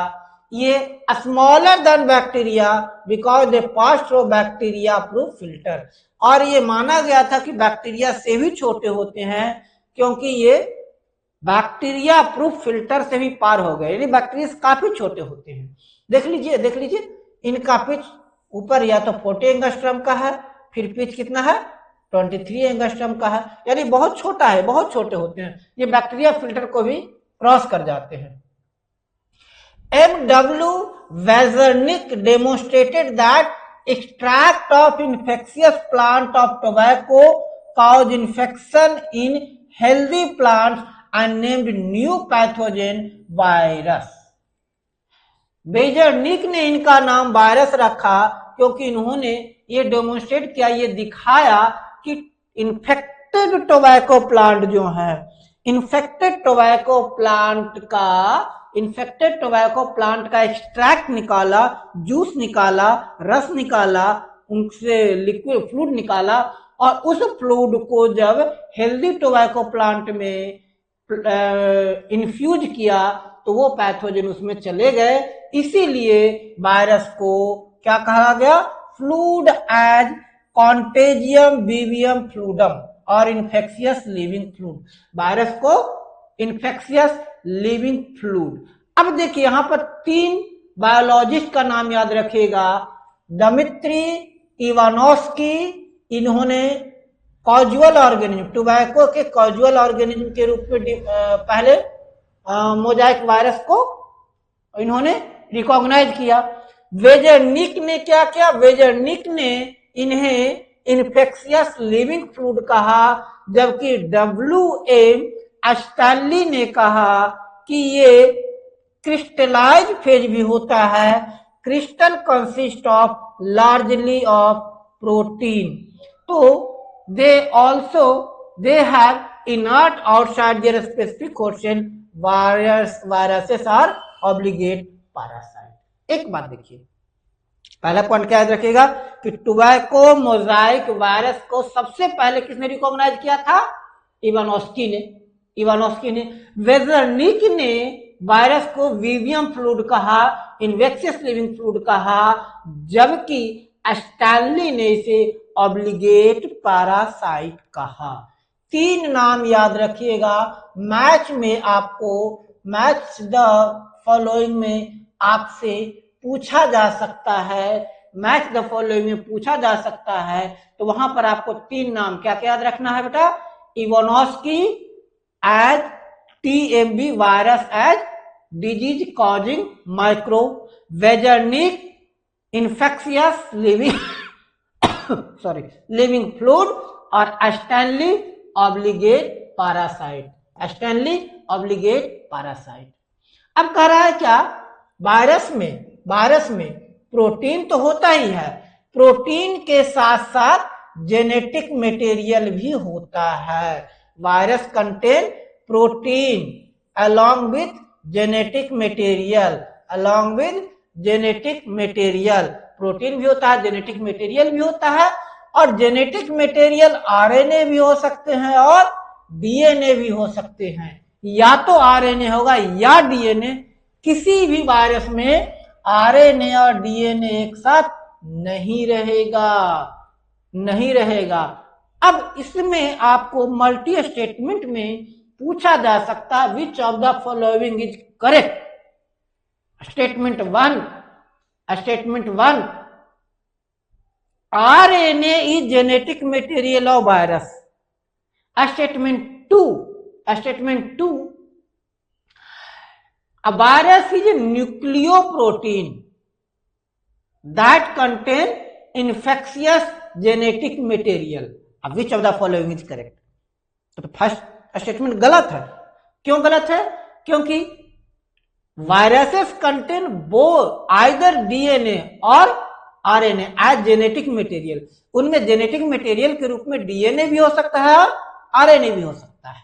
ये smaller than bacteria because they pass through bacteria proof filter, और ये माना गया था कि बैक्टीरिया से भी छोटे होते हैं क्योंकि ये बैक्टीरिया प्रूफ फिल्टर से भी पार हो गए, यानी बैक्टीरिया काफी छोटे होते हैं। देख लीजिए, देख लीजिए, इनका पिच ऊपर या तो 40 एंगस्ट्रम का है, फिर पिच कितना है 23 एंगस्ट्रम का है, यानी बहुत छोटा है, बहुत छोटे होते हैं, ये बैक्टीरिया फिल्टर को भी क्रॉस कर जाते हैं। M.W. Wozniak demonstrated that extract of infectious plant of tobacco cause infection in healthy plants and named new pathogen virus। वेजरनिक ने इनका नाम वायरस रखा क्योंकि इन्होंने ये डेमोन्स्ट्रेट किया, ये दिखाया कि इन्फेक्टेड टोबैको प्लांट जो है, इन्फेक्टेड टोबैको प्लांट का एक्सट्रैक्ट निकाला, जूस निकाला, रस निकाला, उनसे लिक्विड फ्लूइड निकाला और उस फ्लूइड को जब हेल्दी टोबैको प्लांट में इन्फ्यूज किया तो वो पैथोजन उसमें चले गए। इसीलिए वायरस को क्या कहा गया, फ्लूइड एज कॉन्टेजियम विवियम फ्लूइडम और इन्फेक्शियस लिविंग फ्लूइड, वायरस को इन्फेक्शियस लिविंग फ्लूइड। अब देखिए यहां पर 3 बायोलॉजिस्ट का नाम याद रखिएगा, दमित्री इवानोस्की, इन्होंने कॉजुअल ऑर्गेनिज्म, टोबैको के कॉजुअल ऑर्गेनिज्म के रूप में पहले मोजाइक वायरस को इन्होंने रिकॉग्नाइज किया। वेजरनिक ने क्या किया, वेजरनिक ने इन्हें इन्फेक्शियस लिविंग फ्लूइड कहा, जबकि W.M. स्टैनली ने कहा कि ये क्रिस्टलाइज फेज भी होता है, crystal consist of largely of protein. तो they have inert outside their specific portion, viruses are obligate parasite। एक बात देखिए, पहला पॉइंट क्या याद रखिएगा कि टोबैको मोजाइक वायरस को सबसे पहले किसने रिकॉग्नाइज किया था, इवानोस्की ने। वेजरनिक ने वायरस को विवियम फ्लूइड कहा, इन्फेक्शियस लिविंग फ्लूइड कहा, जबकि स्टैनली ने इसे ऑब्लिगेट पैरासाइट कहा। 3 नाम याद रखिएगा। मैच में आपको मैच द फॉलोइंग में आपसे पूछा जा सकता है, मैच द फॉलोइंग में पूछा जा सकता है, तो वहां पर आपको 3 नाम क्या क्या याद रखना है बेटा? Ivanowsky as TMB virus as disease causing micro, Beijerinck infectious living sorry living fluid, और Stanley obligate parasite, Stanley obligate parasite. अब कह रहा है क्या, वायरस में प्रोटीन तो होता ही है, प्रोटीन के साथ साथ जेनेटिक मटेरियल भी होता है। Virus contain protein along with genetic material, along with genetic material, protein भी होता है, जेनेटिक मटेरियल भी होता है, और जेनेटिक मटेरियल RNA भी हो सकते हैं और DNA भी हो सकते हैं। या तो RNA होगा या DNA, किसी भी वायरस में RNA और DNA एक साथ नहीं रहेगा। अब इसमें आपको मल्टी स्टेटमेंट में पूछा जा सकता है which of the following is correct. Statement one, RNA is genetic material of virus. Statement 2, a virus is a nucleoprotein that contain infectious genetic material. अब which of the following is correct? तो first statement गलत है। क्यों गलत है? क्योंकि viruses contain both either DNA और RNA as genetic material. उनमें जेनेटिक मटेरियल के रूप में DNA भी हो सकता है और RNA भी हो सकता है।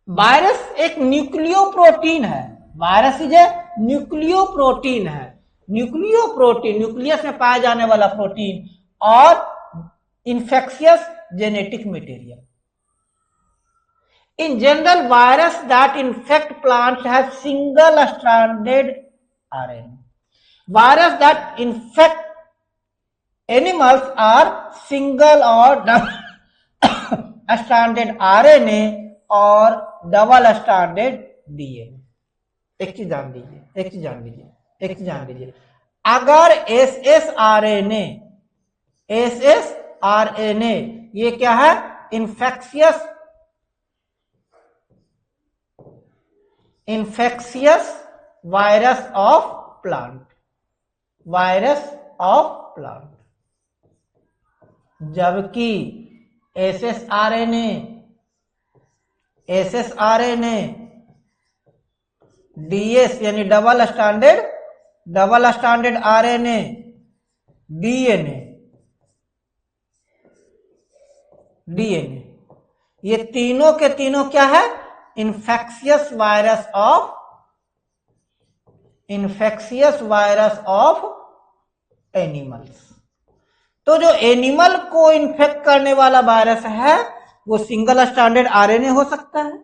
वायरस एक न्यूक्लियो प्रोटीन है, virus is a nucleo protein है, न्यूक्लियस में पाया जाने वाला प्रोटीन, और infectious genetic material. In general, virus that infect plants have single-stranded RNA. Virus that infect animals are single or double-stranded RNA और double-stranded DNA. एक चीज जान लीजिए, अगर SSRNA ये क्या है? infectious virus of plant, जबकि SSRNA DS यानी डबल स्टैंडर्ड RNA DNA ये तीनों के तीनों क्या है? Infectious virus of animals. तो जो एनिमल को इन्फेक्ट करने वाला वायरस है वो सिंगल स्टैंडर्ड RNA हो सकता है,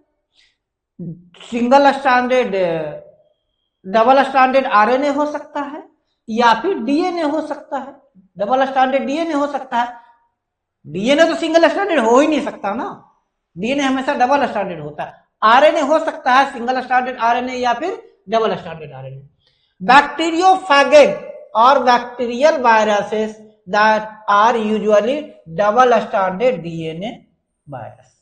डबल स्टैंडर्ड RNA हो सकता है, या फिर DNA हो सकता है, डबल स्टैंडर्ड DNA हो सकता है। DNA तो सिंगल स्टैंडर्ड हो ही नहीं सकता ना, DNA हमेशा डबल स्टैंडर्ड होता है। RNA हो सकता है सिंगल स्टैंडर्ड RNA या फिर डबल स्टैंडर्ड RNA। बैक्टीरियोफेगेज और bacterial viruses that are usually double standard DNA virus.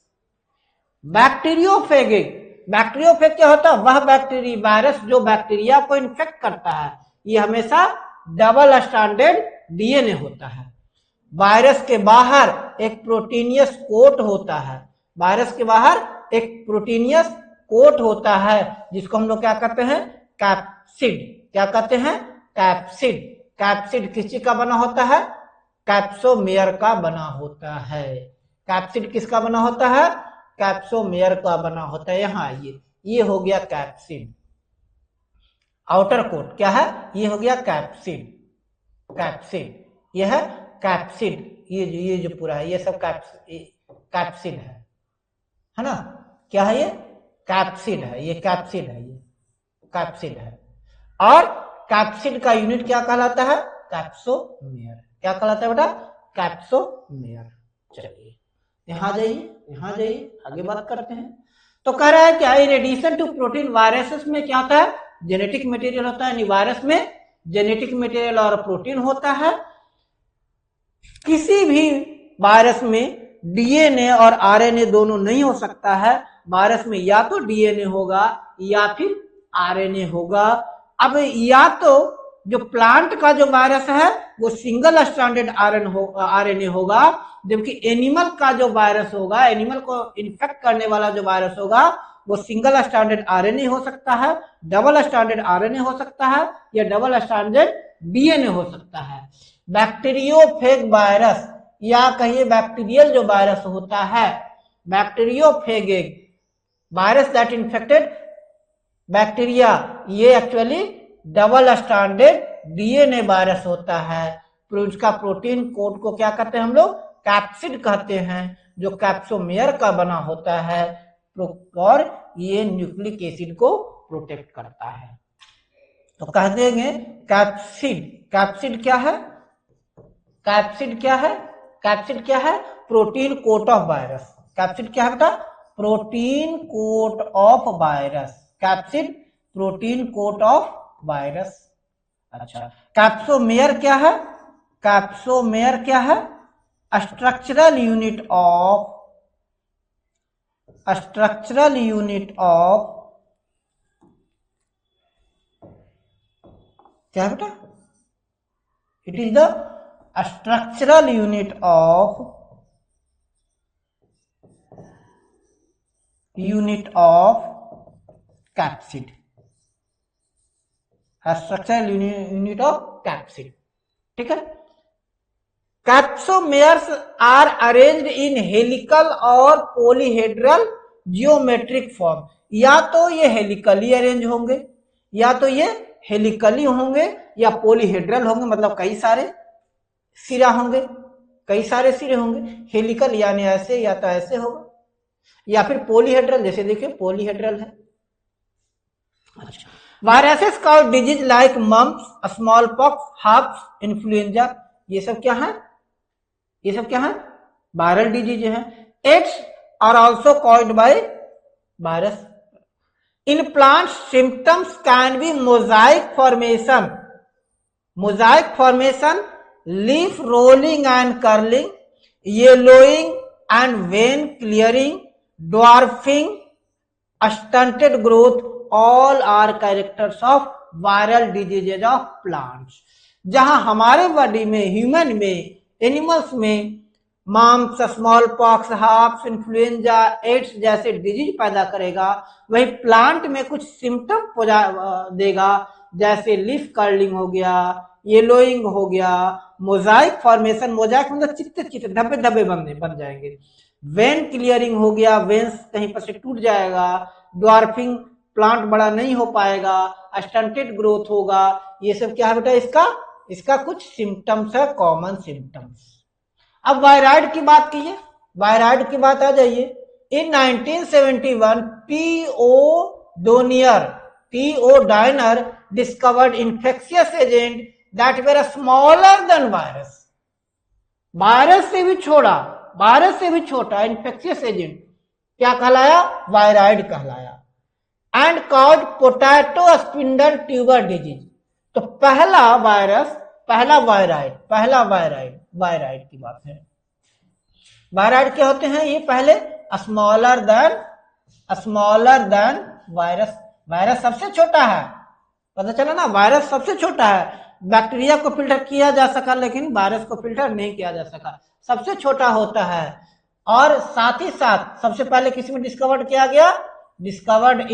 Bacteriophage क्या होता है? वह बैक्टीरिया वायरस जो बैक्टीरिया को इन्फेक्ट करता है, ये हमेशा डबल स्टैंडर्ड DNA होता है। वायरस के बाहर एक प्रोटीनियस कोट होता है, जिसको हम लोग क्या कहते हैं? कैप्सिड किसी का बना होता है? कैप्सोमेयर का बना होता है। कैप्सिड किसका बना होता है? कैप्सोमेयर का बना होता है। यहाँ ये हो गया कैप्सिड। आउटर कोट क्या है? ये हो गया कैप्सिड। ये है कैप्सिड, ये जो पूरा है ये सब कैप्सिड है ना? क्या है ये? कैप्सिड है। और कैप्सिड का यूनिट क्या कहलाता है? कैप्सोमेयर। क्या कहलाता है बेटा? कैप्सोमेयर। चलिए यहाँ जाइए, यहाँ जाइए, आगे बात करते हैं। तो कह रहा है क्या, in addition to protein viruses में क्या होता है, जेनेटिक मटेरियल होता है, वायरस में जेनेटिक मटेरियल और प्रोटीन होता है। किसी भी वायरस में डीएनए और आरएनए दोनों नहीं हो सकता है, वायरस में या तो डीएनए होगा या फिर आरएनए होगा। अब या तो जो प्लांट का जो वायरस है वो सिंगल स्ट्रैंडेड आरएनए होगा, जबकि एनिमल का जो वायरस होगा, एनिमल को इन्फेक्ट करने वाला जो वायरस होगा वो सिंगल स्ट्रैंडेड आरएनए हो सकता है, डबल स्ट्रैंडेड आरएनए हो सकता है, या डबल स्ट्रैंडेड डीएनए हो सकता है। बैक्टीरियोफेग वायरस या कहिए बैक्टीरियल जो वायरस होता है, bacteriophage virus that infected bacteria, ये actually double stranded DNA virus होता है। उसका प्रोटीन कोड को क्या कहते हैं हम लोग, कैप्सिड कहते हैं, जो कैप्सोमेयर का बना होता है, और ये न्यूक्लिक एसिड को प्रोटेक्ट करता है। तो कह देंगे कैप्सिड, कैप्सिड क्या है, कैप्सिड क्या है, कैप्सिड क्या है, protein coat of virus. Capsid क्या है बेटा, protein coat of virus, capsid protein coat of virus. अच्छा, कैप्सोमेयर क्या है, कैप्सोमेयर क्या है, structural unit of, structural unit of क्या है बेटा, it is the structural unit of capsid, structural unit of capsid. ठीक है, capsomeres are arranged in helical और पॉलीहेड्रल जियोमेट्रिक फॉर्म। या तो ये हेलिकली अरेंज होंगे, या तो ये हेलिकली होंगे, या पॉलीहेड्रल होंगे, मतलब कई सारे सिरा होंगे, कई सारे सिरे होंगे। हेलिकल यानी ऐसे, या तो ऐसे होगा, या फिर पॉलीहेड्रल, जैसे देखिए पॉलीहेड्रल है। अच्छा, viruses called disease like mumps, small pox, herpes, influenza, ये सब क्या है, ये सब क्या है, वायरल डिजीज है। AIDS are also called by virus. In plants symptoms can be mosaic formation, mosaic formation, leaf rolling and curling, yellowing and vein clearing, dwarfing, stunted growth, all are characters of viral diseases of plants. जहां हमारे body में, human में, animals में mumps, small pox, harps, influenza, ads जैसे disease पैदा करेगा, वही plant में कुछ सिम्टम देगा, जैसे लीफ कर्लिंग हो गया, येलोइंग हो गया, मोजाइक फॉर्मेशन, मोजाइक मतलब चित्ते चित्ते धब्बे धब्बे बन जाएंगे, वेन क्लियरिंग हो गया, वेन्स कहीं पर से टूट जाएगा, ड्वार्फिंग प्लांट बड़ा नहीं हो पाएगा, स्टंटेड ग्रोथ होगा। ये सब क्या है बेटा, इसका कुछ सिम्टम्स है, कॉमन सिम्टम्स। अब वायराइड की बात कीजिए, वायराइड की बात आ जाइए। इन 1971 P.O. Diner discovered infectious agent that were smaller than virus. Virus से भी छोटा, वायरस से भी छोटा इंफेक्शियस एजेंट क्या कहलाया, वायराइड कहलाया। And called potato spindle tuber disease. तो पहला वायरस, पहला वायराइड की बात है। वायराइड क्या होते हैं, ये पहले स्मॉलर देन वायरस। वायरस सबसे छोटा है, पता चला ना, वायरस सबसे छोटा है। बैक्टीरिया को फिल्टर किया जा सका, लेकिन वायरस को फिल्टर नहीं किया जा सका, सबसे छोटा होता है। और साथ ही साथ सबसे पहले किसी में डिस्कवर्ड किया गया, discovered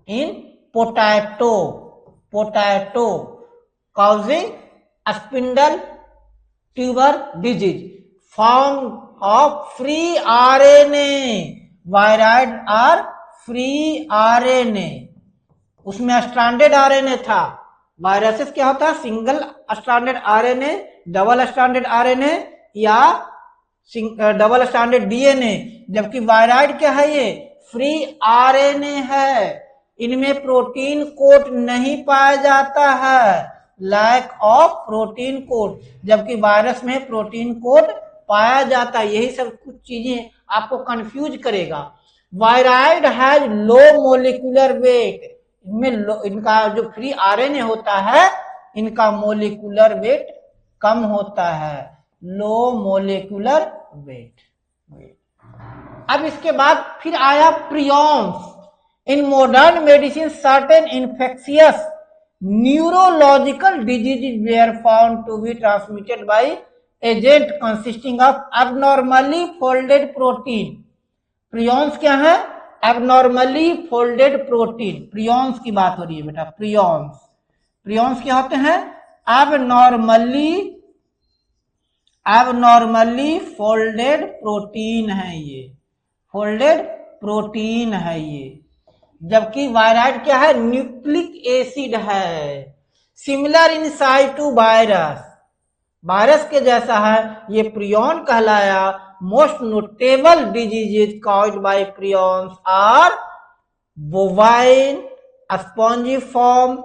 in potato causing spindle tuber disease, form of free RNA, viroid are free RNA, उसमें स्ट्रैंडेड RNA था। वायरसेस क्या होता है, single stranded RNA, double stranded RNA या डबल स्ट्रैंडेड DNA, जबकि वायराइड क्या है, ये फ्री RNA है। इनमें प्रोटीन कोट नहीं पाया जाता है, लैक ऑफ प्रोटीन कोट, जबकि वायरस में प्रोटीन कोट पाया जाता है, यही सब कुछ चीजें आपको कंफ्यूज करेगा। Wired has low molecular weight, इनमें इनका जो फ्री आरएनए होता है इनका मोलिकुलर वेट कम होता है, लो मोलिकुलर वेट। अब इसके बाद फिर आया prions. In modern medicine certain infectious neurological disease were found to be transmitted by agent consisting of abnormally folded protein. Prions क्या है? Abnormally folded protein. प्रियॉन्स की बात हो रही है बेटा, प्रियॉन्स। प्रियॉन्स क्या होते हैं? एबनॉर्मली फोल्डेड प्रोटीन है, ये फोल्डेड प्रोटीन है ये। जबकि वायराइड क्या है? न्यूक्लिक एसिड है, similar in size to virus, virus के जैसा है, ये प्रियॉन कहलाया। Most notable diseases caused by prions are bovine spongiform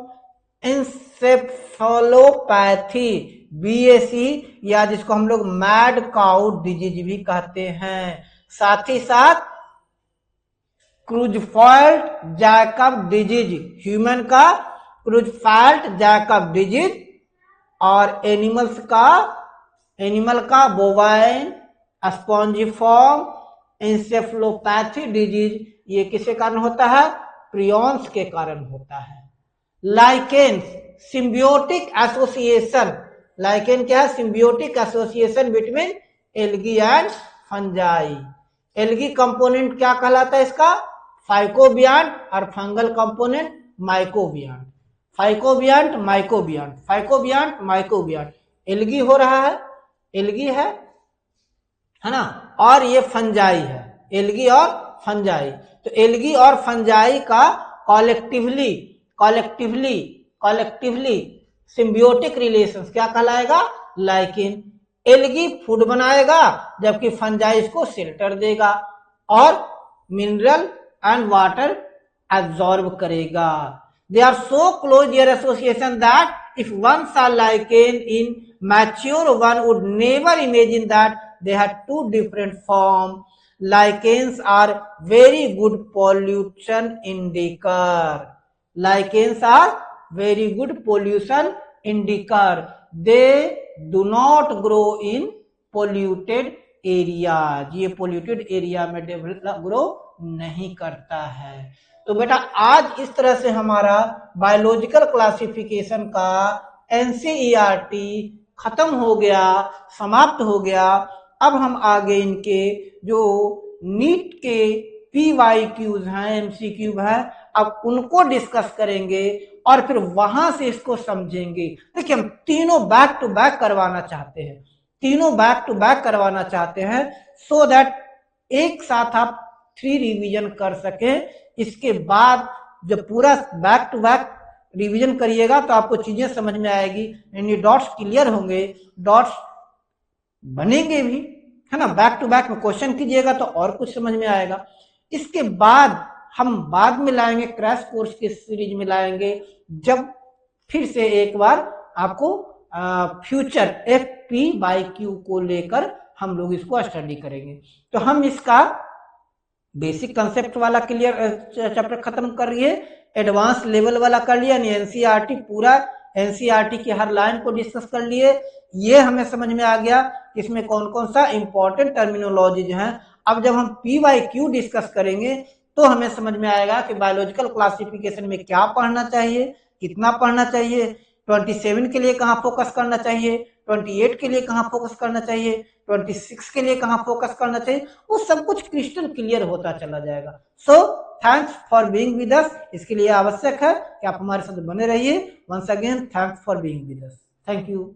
encephalopathy, BSE, या जिसको हम लोग मैड काउ डिजीज भी कहते हैं। साथ ही साथ क्रूजफेल्ट जैकब डिजीज, ह्यूमन का क्रूजफेल्ट जैकब डिजीज, और एनिमल का बोवाइन स्पॉन्जिफॉर्म इंसेफेलोपैथी डिजीज, ये किसके कारण होता है? प्रियॉन्स के कारण होता है। लाइकेन्स सिम्बियोटिक एसोसिएशन, लाइकेन क्या है? Symbiotic association between algae and fungi. Algae component क्या कहलाता है इसका? फाइकोबियांट, और फंगल कंपोनेंट माइकोबियांट। फाइकोबियांट माइकोबियांट, फाइकोबियांट माइकोबियांट। एल्गी हो रहा है, एल्गी है ना, और ये फंजाई है, एल्गी और फंजाई। तो एल्गी और फंजाई का कॉलेक्टिवली सिम्बियोटिक रिलेशंस क्या कहलाएगा? लाइकेन। एल्गी फूड बनाएगा जबकि फंजाई इसको शेल्टर देगा और मिनरल एंड वाटर एब्जॉर्ब करेगा। They are so close their association that if one saw lichen in mature, one would never imagine that they had two different forms. Lichens are very good pollution indicator. Lichens are very good pollution indicator. They do not grow in polluted areas. ये polluted area में grow नहीं करता है। तो बेटा आज इस तरह से हमारा बायोलॉजिकल क्लासिफिकेशन का एनसीईआरटी खत्म हो गया, समाप्त हो गया। अब हम आगे इनके जो नीट के PYQs हैं, MCQ है, अब उनको डिस्कस करेंगे और फिर वहां से इसको समझेंगे। देखिए हम तीनों बैक टू बैक करवाना चाहते हैं, तीनों बैक टू बैक करवाना चाहते हैं, सो दैट एक साथ आप 3 रिवीजन कर सके। इसके बाद जब पूरा बैक टू बैक रिवीजन करिएगा तो आपको चीजें समझ में आएगी, यानी डॉट्स क्लियर होंगे, डॉट्स बनेंगे भी, है ना। बैक टू बैक में क्वेश्चन कीजिएगा तो और कुछ समझ में आएगा। इसके बाद हम बाद में लाएंगे, क्रैश कोर्स की सीरीज में लाएंगे, जब फिर से एक बार आपको फ्यूचर FPYQ को लेकर हम लोग इसको स्टडी करेंगे। तो हम इसका बेसिक कंसेप्ट वाला क्लियर चैप्टर खत्म कर रही है, एडवांस लेवल वाला कर लिया, यानी एनसीईआरटी पूरा, एनसीईआरटी की हर लाइन को डिस्कस कर लिए। ये हमें समझ में आ गया इसमें कौन कौन सा इंपॉर्टेंट टर्मिनोलॉजी है। अब जब हम PYQ डिस्कस करेंगे तो हमें समझ में आएगा कि बायोलॉजिकल क्लासिफिकेशन में क्या पढ़ना चाहिए, कितना पढ़ना चाहिए, 27 के लिए कहाँ फोकस करना चाहिए, 28 के लिए कहाँ फोकस करना चाहिए, 26 के लिए कहाँ फोकस करना चाहिए, वो सब कुछ क्रिस्टल क्लियर होता चला जाएगा। So thanks for being with अस। इसके लिए आवश्यक है कि आप हमारे साथ बने रहिए। Once again thanks for being with us. Thank you.